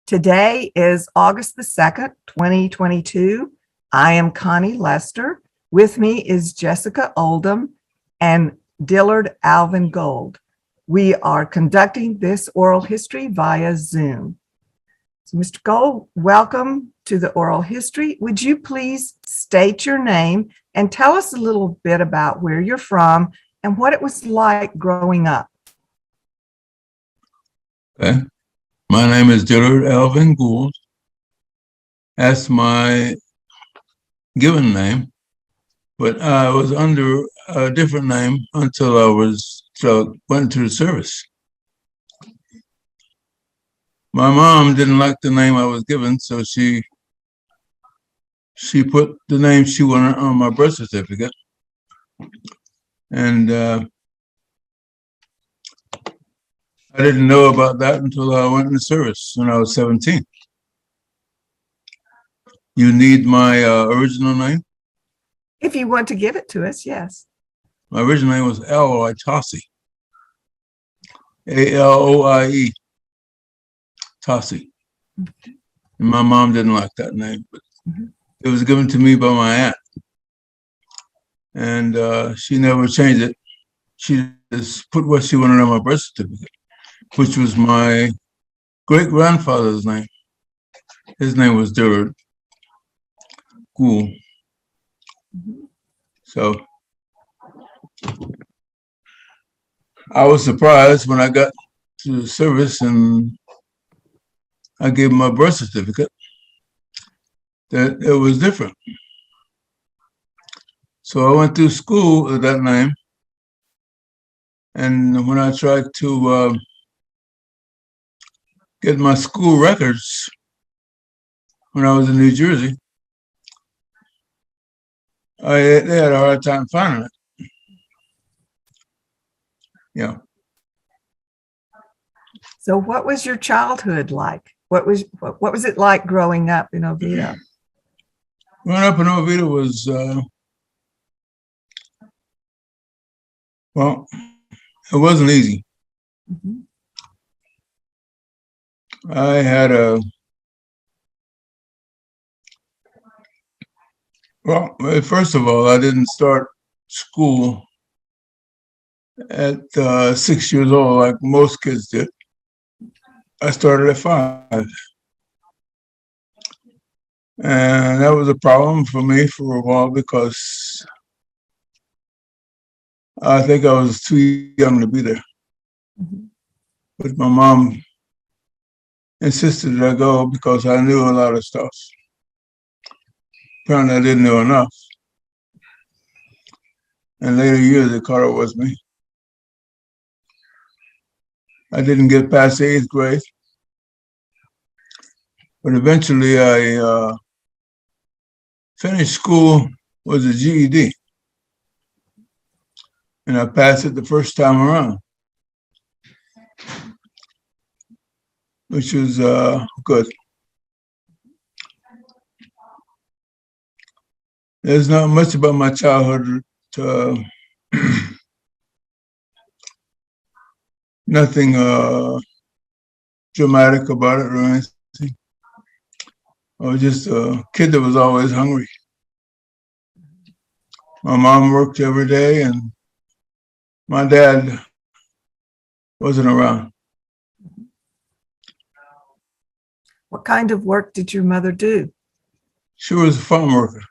Today is August the 2nd, 2022. I am Connie Lester. With me is Jessica Oldham and Dillard Alvin Gould. We are conducting this oral history via Zoom. So, Mr. Gould, welcome to the oral history. Would you please state your name and tell us a little bit about where you're from and what it was like growing up? Okay. My name is Dillard Alvin Gould. That's my given name, but I was under a different name until I went to the service. My mom didn't like the name I was given, so she put the name she wanted on my birth certificate. And I didn't know about that until I went in the service when I was 17. You need my original name? If you want to give it to us, yes. My original name was Aloy Tossie. A-L-O-I-E. Tossie. Okay. And my mom didn't like that name, but it was given to me by my aunt. And she never changed it. She just put what she wanted on my birth certificate, which was my great-grandfather's name. His name was Dillard Gould. So I was surprised when I got to the service and I gave my birth certificate that it was different. So I went through school with that name. And when I tried to get my school records when I was in New Jersey, they had a hard time finding it. Yeah. So what was your childhood like? What was it like growing up in Oviedo? Growing up in Oviedo was, well, it wasn't easy. Mm-hmm. I had well, first of all, I didn't start school at 6 years old like most kids did. I started at 5. And that was a problem for me for a while because I think I was too young to be there. Mm-hmm. But my mom insisted that I go because I knew a lot of stuff. Apparently I didn't know enough. In later years, it caught up with me. I didn't get past the 8th grade. But eventually I finished school with a GED. And I passed it the first time around, which was good. There's not much about my childhood, nothing dramatic about it or anything. I was just a kid that was always hungry. My mom worked every day and my dad wasn't around. What kind of work did your mother do? She was a farm worker.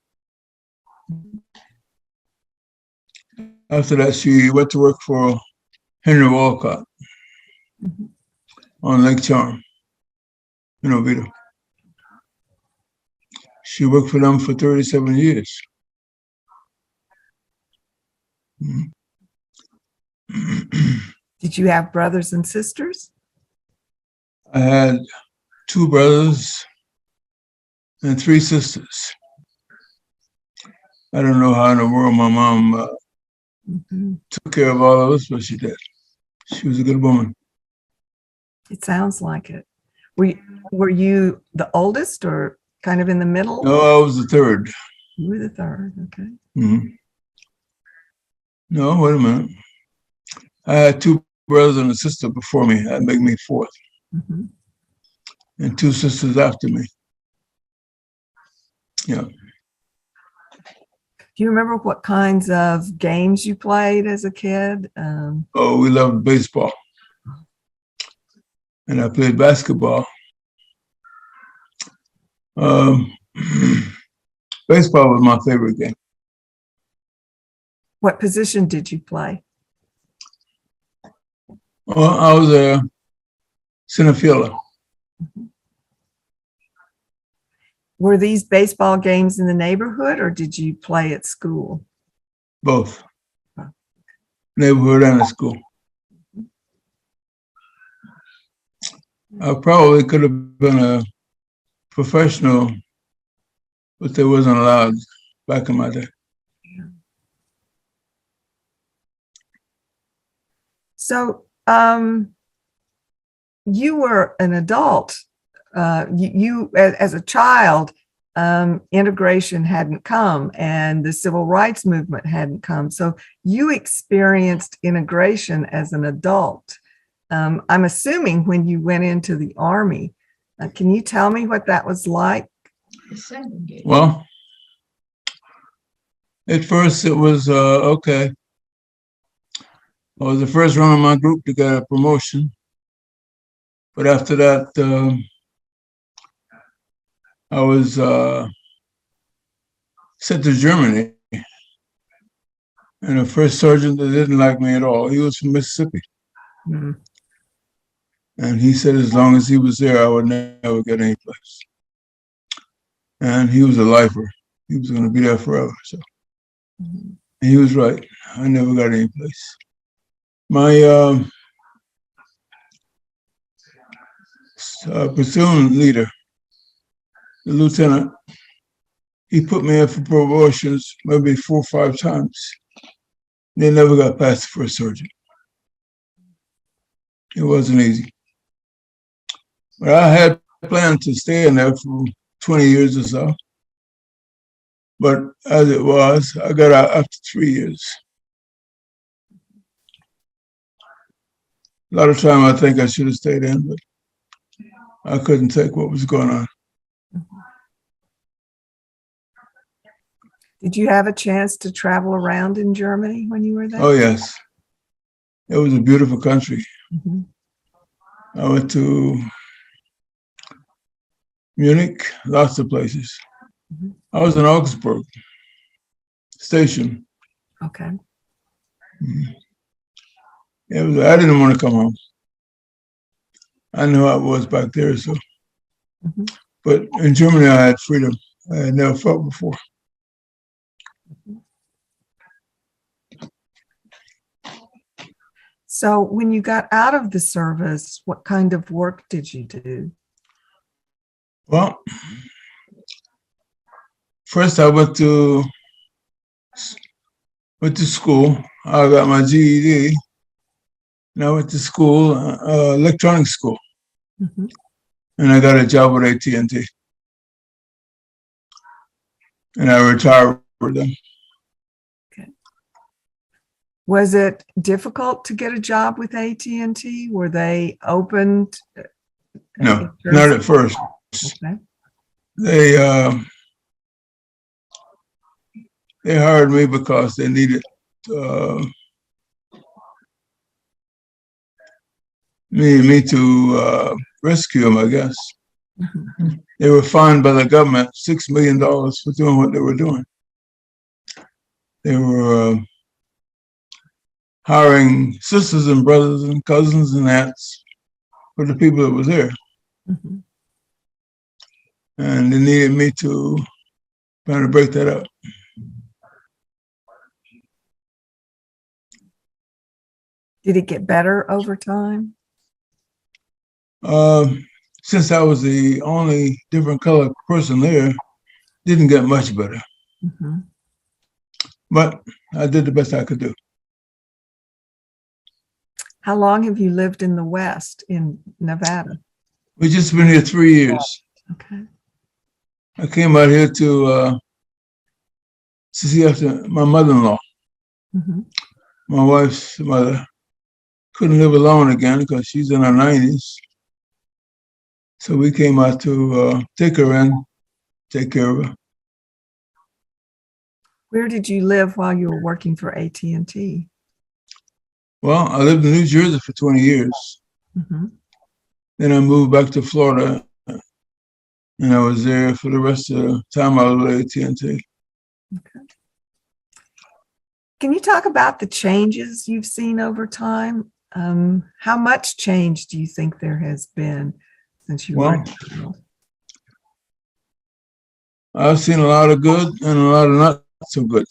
After that, she went to work for Henry Walcott on Lake Charm in Oviedo. She worked for them for 37 years. Did you have brothers and sisters? I had 2 brothers and 3 sisters. I don't know how in the world my mom took care of all of us, but she did. She was a good woman. It sounds like it. Were you the oldest or kind of in the middle? No, I was the 3rd. You were the 3rd, okay. Mm-hmm. No, wait a minute. I had 2 brothers and a sister before me. That made me 4th. Mm-hmm. and two sisters after me. Yeah. Do you remember what kinds of games you played as a kid? Oh, we loved baseball. And I played basketball. Baseball was my favorite game. What position did you play? Well, I was a center fielder. Were these baseball games in the neighborhood or did you play at school? Both. Neighborhood and at school. I probably could have been a professional, but they wasn't allowed back in my day. So you were an adult. You as a child, integration hadn't come and the civil rights movement hadn't come. So you experienced integration as an adult. I'm assuming when you went into the Army. Can you tell me what that was like? Well, at first it was okay. I was the first one in my group to get a promotion. But after that, I was sent to Germany. And the first sergeant that didn't like me at all, he was from Mississippi. Mm. And he said as long as he was there, I would never get any place. And he was a lifer. He was going to be there forever. So and he was right. I never got any place. My platoon leader, the lieutenant, he put me in for promotions maybe 4 or 5 times. They never got past the first sergeant. It wasn't easy. But I had planned to stay in there for 20 years or so. But as it was, I got out after 3 years. A lot of time I think I should have stayed in, but I couldn't take what was going on. Did you have a chance to travel around in Germany when you were there? Oh, yes. It was a beautiful country. Mm-hmm. I went to Munich, lots of places. Mm-hmm. I was in Augsburg station. Okay. Mm-hmm. I didn't want to come home. I knew how it was back there, so. Mm-hmm. But in Germany, I had freedom I had never felt before. So when you got out of the service, what kind of work did you do? Well, first I went to school. I got my GED, and I went to school, electronics school, Mm-hmm. and I got a job with AT&T, and I retired with them. Okay. Was it difficult to get a job with AT&T? Were they open? No, not at first. Okay. They hired me because they needed me to rescue them, I guess. Mm-hmm. They were fined by the government $6 million for doing what they were doing. They were hiring sisters and brothers and cousins and aunts for the people that were there. Mm-hmm. And they needed me to try to break that up. Did it get better over time? Since I was the only different color person there, didn't get much better. Mm-hmm. But I did the best I could do. How long have you lived in the West, in Nevada? We've just been here 3 years. Okay. I came out here to see after my mother-in-law. Mm-hmm. My wife's mother couldn't live alone again because she's in her 90s. So we came out to take her in, take care of her. Where did you live while you were working for AT&T? Well, I lived in New Jersey for 20 years. Mhm. Then I moved back to Florida, and I was there for the rest of the time I was at AT&T. Okay. Can you talk about the changes you've seen over time? How much change do you think there has been since you were? Well, I've seen a lot of good and a lot of not so good.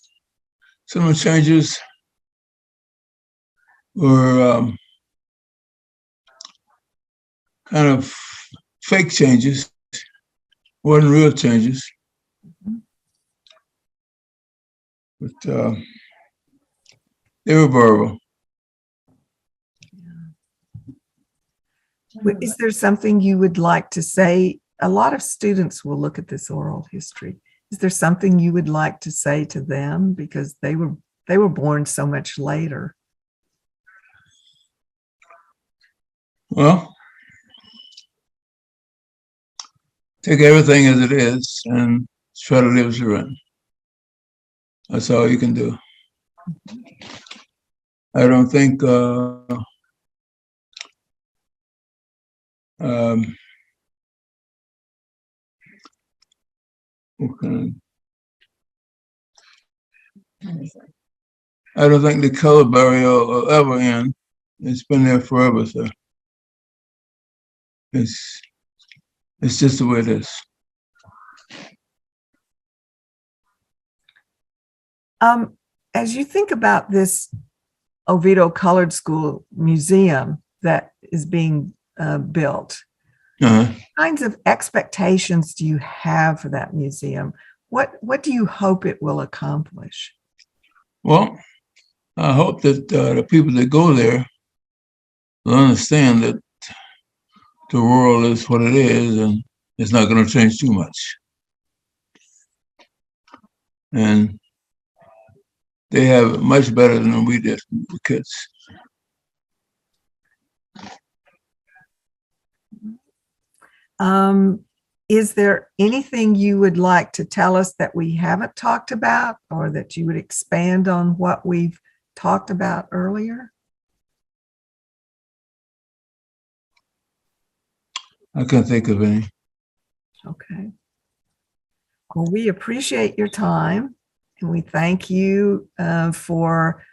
Some of the changes were kind of fake changes, wasn't real changes. But they were verbal. Is there something you would like to say? A lot of students will look at this oral history. Is there something you would like to say to them because they were born so much later? Well, take everything as it is and try to live through it. That's all you can do. I don't think I don't think the color barrier will ever end. It's been there forever, so it's just the way it is. As you think about this Oviedo Colored School Museum that is being built, what kinds of expectations do you have for that museum? What do you hope it will accomplish? Well, I hope that the people that go there will understand that the world is what it is and it's not going to change too much. And they have it much better than we did, the kids. Is there anything you would like to tell us that we haven't talked about or that you would expand on what we've talked about earlier? I can't think of any. Okay. Well, we appreciate your time and we thank you for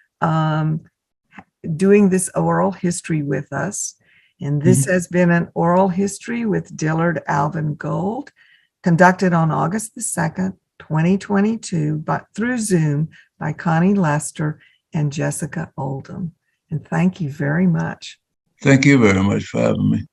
doing this oral history with us. And this has been an oral history with Dillard Alvin Gould, conducted on August the 2nd, 2022, but through Zoom by Connie Lester and Jessica Oldham. And thank you very much. Thank you very much for having me.